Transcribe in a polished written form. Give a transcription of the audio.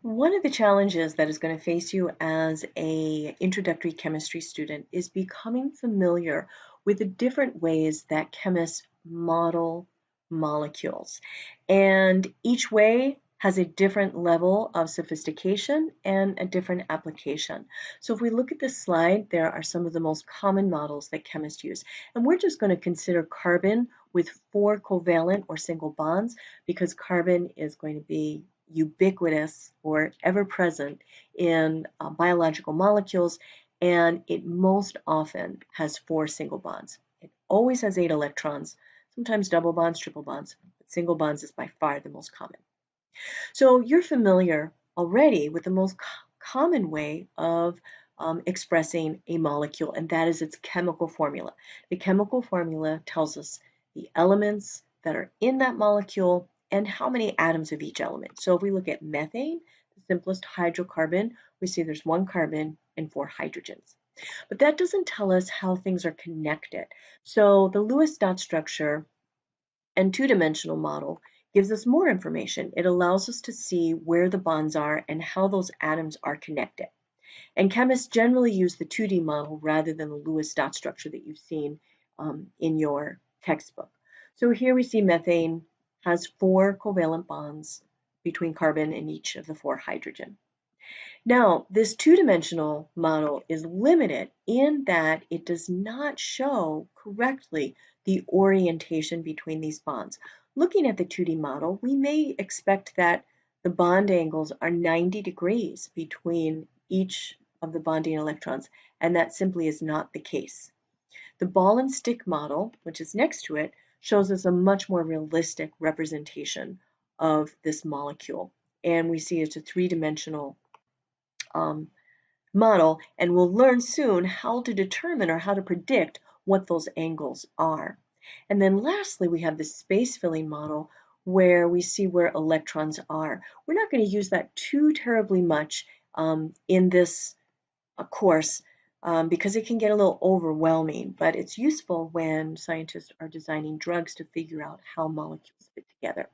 One of the challenges that is going to face you as a introductory chemistry student is becoming familiar with the different ways that chemists model molecules. And each way has a different level of sophistication and a different application. So if we look at this slide, there are some of the most common models that chemists use. And we're just going to consider carbon with 4 covalent or single bonds because carbon is going to be ubiquitous or ever present in biological molecules, and it most often has 4 single bonds. It always has 8 electrons, sometimes double bonds, triple bonds, but single bonds is by far the most common. So you're familiar already with the most common way of expressing a molecule, and that is its chemical formula. The chemical formula tells us the elements that are in that molecule and how many atoms of each element. So if we look at methane, the simplest hydrocarbon, we see there's 1 carbon and 4 hydrogens. But that doesn't tell us how things are connected. So the Lewis dot structure and two-dimensional model gives us more information. It allows us to see where the bonds are and how those atoms are connected. And chemists generally use the 2D model rather than the Lewis dot structure that you've seen in your textbook. So here we see methane has 4 covalent bonds between carbon and each of the 4 hydrogen. Now, this two-dimensional model is limited in that it does not show correctly the orientation between these bonds. Looking at the 2D model, we may expect that the bond angles are 90 degrees between each of the bonding electrons, and that simply is not the case. The ball and stick model, which is next to it, shows us a much more realistic representation of this molecule. And we see it's a three-dimensional um, model, and we'll learn soon how to determine or how to predict what those angles are. And then lastly, we have the space filling model where we see where electrons are. We're not going to use that too terribly much in this course because it can get a little overwhelming, but it's useful when scientists are designing drugs to figure out how molecules fit together.